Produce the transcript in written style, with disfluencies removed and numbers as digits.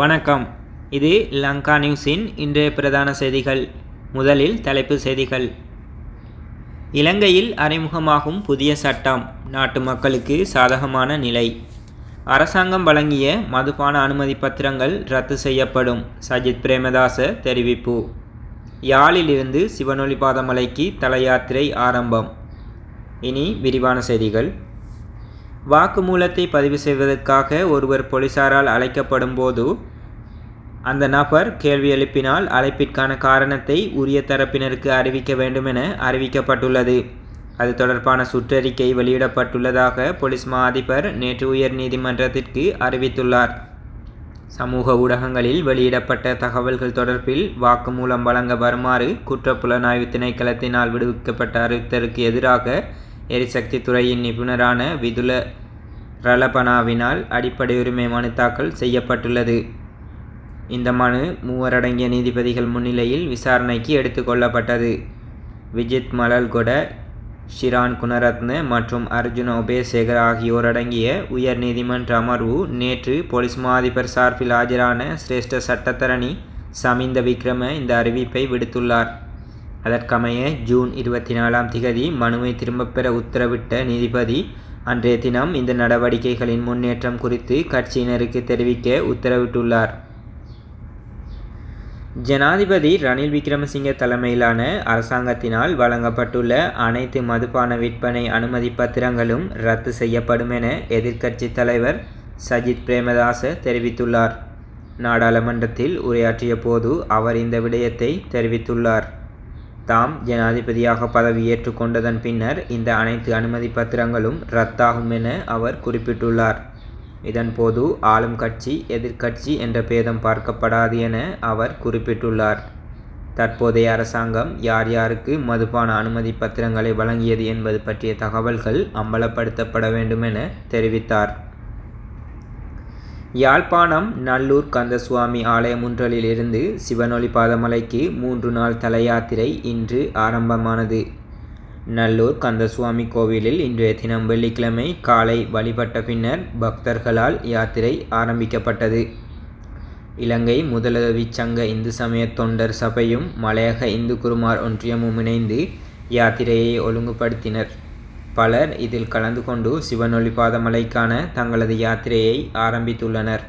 வணக்கம். இது லங்கா நியூஸின் இன்றைய பிரதான செய்திகள். முதலில் தலைப்புச் செய்திகள். இலங்கையில் அறிமுகமாகும் புதிய சட்டம், நாட்டு மக்களுக்கு சாதகமான நிலை. அரசாங்கம் வழங்கிய மதுபான அனுமதி பத்திரங்கள் ரத்து செய்யப்படும், சஜித் பிரேமதாச தெரிவிப்பு. யாழிலிருந்து சிவனொளி பாதமலைக்கு தலயாத்திரை ஆரம்பம். இனி விரிவான செய்திகள். வாக்குமூலத்தை பதிவு செய்வதற்காக ஒருவர் போலீசாரால் அழைக்கப்படும் போது அந்த நபர் கேள்வி எழுப்பினால் அழைப்பிற்கான காரணத்தை உரிய தரப்பினருக்கு அறிவிக்க வேண்டும் என அறிவிக்கப்பட்டுள்ளது. அது தொடர்பான சுற்றறிக்கை வெளியிடப்பட்டுள்ளதாக போலீஸ் மா அதிபர் நேற்று உயர் நீதிமன்றத்திற்கு அறிவித்துள்ளார். சமூக ஊடகங்களில் வெளியிடப்பட்ட தகவல்கள் தொடர்பில் வாக்குமூலம் வழங்க வருமாறு குற்றப்புலனாய்வு திணைக்களத்தினால் விடுவிக்கப்பட்ட அறிவித்தலுக்கு எதிராக எரிசக்தி துறையின் நிபுணரான விதுல ரலபனாவினால் அடிப்படை உரிமை மனு தாக்கல் செய்யப்பட்டுள்ளது. இந்த மனு 3 அடங்கிய நீதிபதிகள் முன்னிலையில் விசாரணைக்கு எடுத்துக்கொள்ளப்பட்டது. விஜித் மலல்கொட, ஷிரான் குணரத்ன மற்றும் அர்ஜுன உபேசேகர் ஆகியோர் அடங்கிய உயர் நீதிமன்ற அமர்வு நேற்று போலீஸ் மா அதிபர் சார்பில் ஆஜரான சிரேஷ்ட சட்டத்தரணி சமிந்த விக்ரம இந்த அறிவிப்பை விடுத்துள்ளார். அதற்கமைய ஜூன் 24 மனுவை திரும்பப் பெற உத்தரவிட்ட நீதிபதி அன்றைய தினம் இந்த நடவடிக்கைகளின் முன்னேற்றம் குறித்து கட்சியினருக்கு தெரிவிக்க உத்தரவிட்டுள்ளார். ஜனாதிபதி ரணில் விக்ரமசிங்க தலைமையிலான அரசாங்கத்தினால் வழங்கப்பட்டுள்ள அனைத்து மதுபான விற்பனை அனுமதி பத்திரங்களும் ரத்து செய்யப்படும் என எதிர்க்கட்சி தலைவர் சஜித் பிரேமதாச தெரிவித்துள்ளார். நாடாளுமன்றத்தில் உரையாற்றிய போது அவர் இந்த விடயத்தை தெரிவித்துள்ளார். தாம் ஜனாதிபதியாக பதவியேற்றுக் கொண்டதன் பின்னர் இந்த அனைத்து அனுமதி பத்திரங்களும் ரத்தாகும் என அவர் குறிப்பிட்டுள்ளார். இதன்போது ஆளும் கட்சி எதிர்க்கட்சி என்ற பேதம் பார்க்கப்படாது என அவர் குறிப்பிட்டுள்ளார். தற்போதைய அரசாங்கம் யார் யாருக்கு மதுபான அனுமதி பத்திரங்களை வழங்கியது என்பது பற்றிய தகவல்கள் அம்பலப்படுத்தப்பட வேண்டும் என தெரிவித்தார். யாழ்ப்பாணம் நல்லூர் கந்தசுவாமி ஆலயமுன்றலில் இருந்து சிவனொளி பாதமலைக்கு 3 நாள் தலயாத்திரை இன்று ஆரம்பமானது. நல்லூர் கந்தசுவாமி கோவிலில் இன்றைய தினம் வெள்ளிக்கிழமை காலை வழிபட்ட பின்னர் பக்தர்களால் யாத்திரை ஆரம்பிக்கப்பட்டது. இலங்கை முதலுதவி சங்க இந்து சமய தொண்டர் சபையும் மலையக இந்து குருமார் ஒன்றியமும் இணைந்து யாத்திரையை ஒழுங்குபடுத்தினர். பலர் இதில் கலந்து கொண்டு சிவனொளி பாதமலைக்கான தங்களது யாத்திரையை ஆரம்பித்துள்ளனர்.